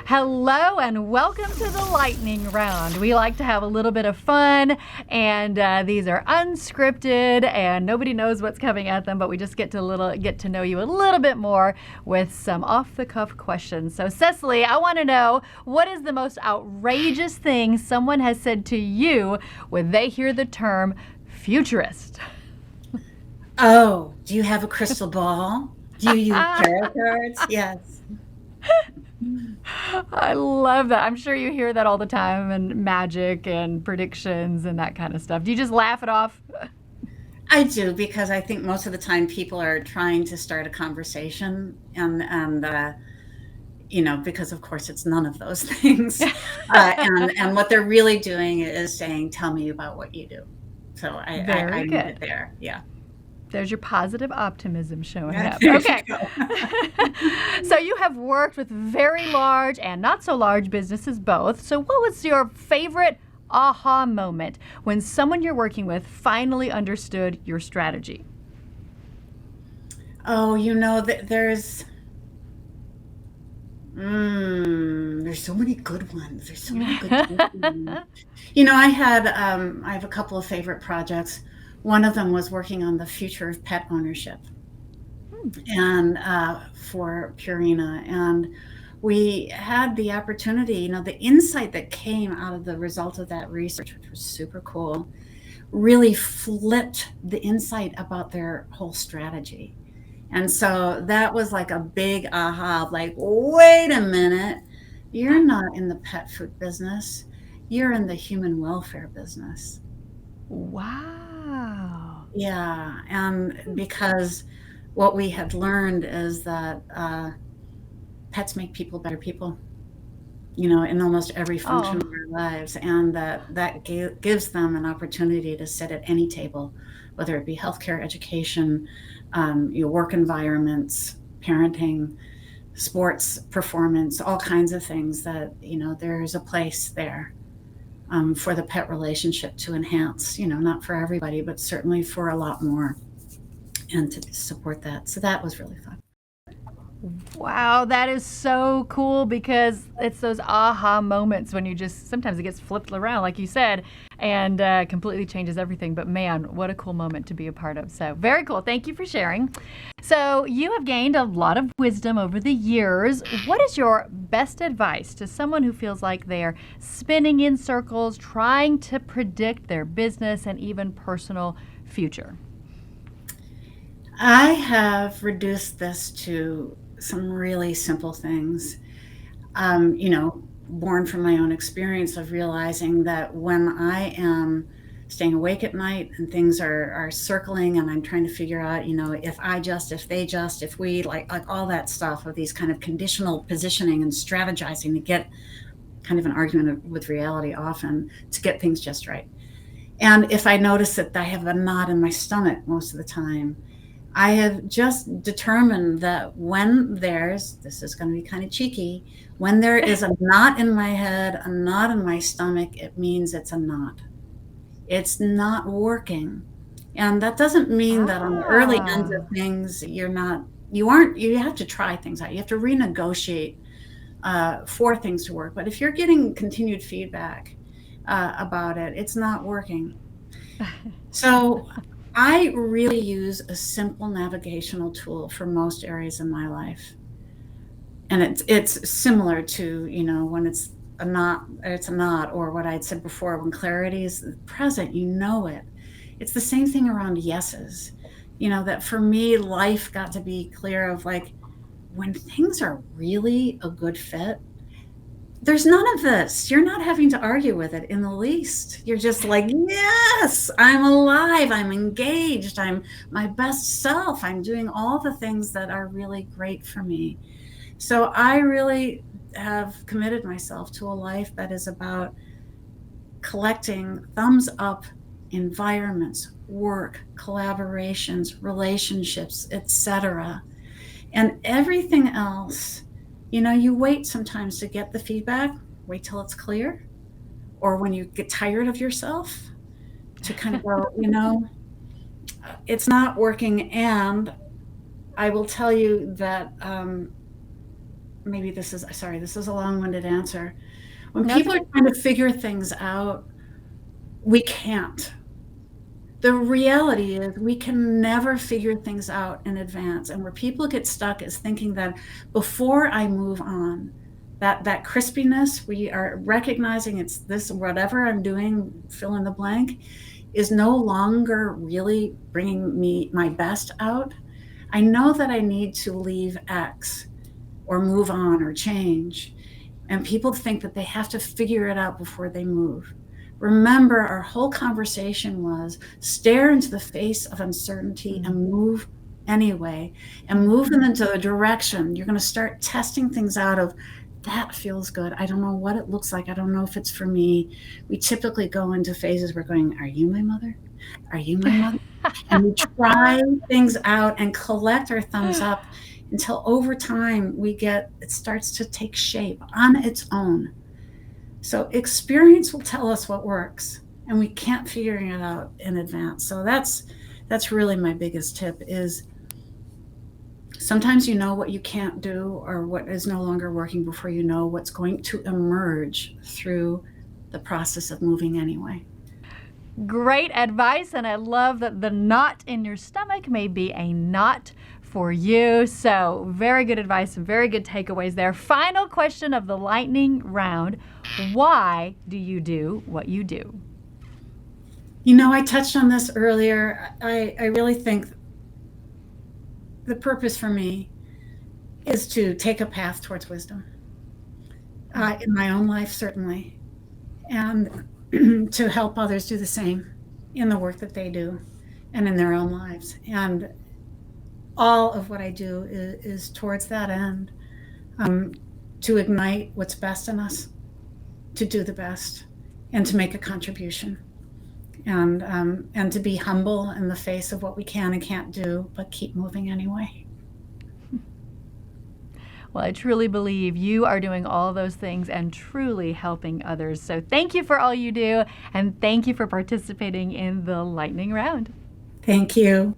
Hello and welcome to the lightning round. We like to have a little bit of fun, and these are unscripted, and nobody knows what's coming at them, but we just get to know you a little bit more with some off-the-cuff questions. So, Cecily, I want to know, what is the most outrageous thing someone has said to you when they hear the term futurist? Oh, do you have a crystal ball? Do you use tarot cards? Yes. I love that. I'm sure you hear that all the time, and magic and predictions and that kind of stuff. Do you just laugh it off? I do, because I think most of the time people are trying to start a conversation and because of course it's none of those things. And what they're really doing is saying, tell me about what you do. So I Very need it good. there. Yeah. There's your positive optimism showing up. There you Okay. go. So you have worked with very large and not so large businesses both. So what was your favorite aha moment when someone you're working with finally understood your strategy? Oh, there's so many good ones. There's so many good ones. I have a couple of favorite projects. One of them was working on the future of pet ownership and for Purina. And we had the opportunity, the insight that came out of the result of that research, which was super cool, really flipped the insight about their whole strategy. And so that was like a big aha, like, wait a minute, you're not in the pet food business, you're in the human welfare business. Wow. Yeah. And because what we had learned is that pets make people better people, in almost every function of Oh, their lives. And that gives them an opportunity to sit at any table, whether it be healthcare, education, your work environments, parenting, sports performance, all kinds of things that, there's a place there for the pet relationship to enhance, not for everybody, but certainly for a lot more, and to support that. So that was really fun. wow, that is so cool because it's those aha moments when you just sometimes it gets flipped around, like you said, and completely changes everything. But man, what a cool moment to be a part of. So, very cool. Thank you for sharing. So, you have gained a lot of wisdom over the years. What is your best advice to someone who feels like they're spinning in circles, trying to predict their business and even personal future? I have reduced this to some really simple things. Born from my own experience of realizing that when I am staying awake at night and things are circling and I'm trying to figure out, if I just, if they just, if we, like all that stuff of these kind of conditional positioning and strategizing to get kind of an argument with reality often to get things just right. And if I notice that I have a knot in my stomach most of the time, I have just determined that this is going to be kind of cheeky, when there is a knot in my head, a knot in my stomach, it means it's a knot. It's not working. And that doesn't mean that on the early ends of Ah. things, you have to try things out. You have to renegotiate for things to work. But if you're getting continued feedback about it, it's not working. So I really use a simple navigational tool for most areas in my life. And it's similar to, when it's a knot, or what I'd said before, when clarity is present, it. It's the same thing around yeses. That for me, life got to be clear of, like, when things are really a good fit, there's none of this. You're not having to argue with it in the least. You're just like, yes, I'm alive. I'm engaged. I'm my best self. I'm doing all the things that are really great for me. So I really have committed myself to a life that is about collecting thumbs up environments, work, collaborations, relationships, etc. And everything else, you wait sometimes to get the feedback, wait till it's clear, or when you get tired of yourself, to kind of go, it's not working. And I will tell you that maybe this is, sorry, this is a long-winded answer. When No, it's people are okay. trying to figure things out, we can't. The reality is we can never figure things out in advance. And where people get stuck is thinking that before I move on, that crispiness, we are recognizing it's this, whatever I'm doing, fill in the blank, is no longer really bringing me my best out. I know that I need to leave X or move on or change. And people think that they have to figure it out before they move. Remember, our whole conversation was stare into the face of uncertainty and move anyway, and move them into a direction. You're going to start testing things out of that feels good. I don't know what it looks like. I don't know if it's for me. We typically go into phases where going, are you my mother? Are you my mother? And we try things out and collect our thumbs up until over time it starts to take shape on its own. So experience will tell us what works, and we can't figure it out in advance. So that's really my biggest tip is sometimes you know what you can't do or what is no longer working before you know what's going to emerge through the process of moving anyway. Great advice, and I love that the knot in your stomach may be a knot for you. So very good advice and very good takeaways there. Final question of the lightning round. Why do you do what you do? You know, I touched on this earlier. I really think the purpose for me is to take a path towards wisdom in my own life, certainly, and to help others do the same in the work that they do and in their own lives. And all of what I do is towards that end, to ignite what's best in us, to do the best, and to make a contribution, and to be humble in the face of what we can and can't do, but keep moving anyway. Well, I truly believe you are doing all of those things and truly helping others. So thank you for all you do, and thank you for participating in the lightning round. Thank you.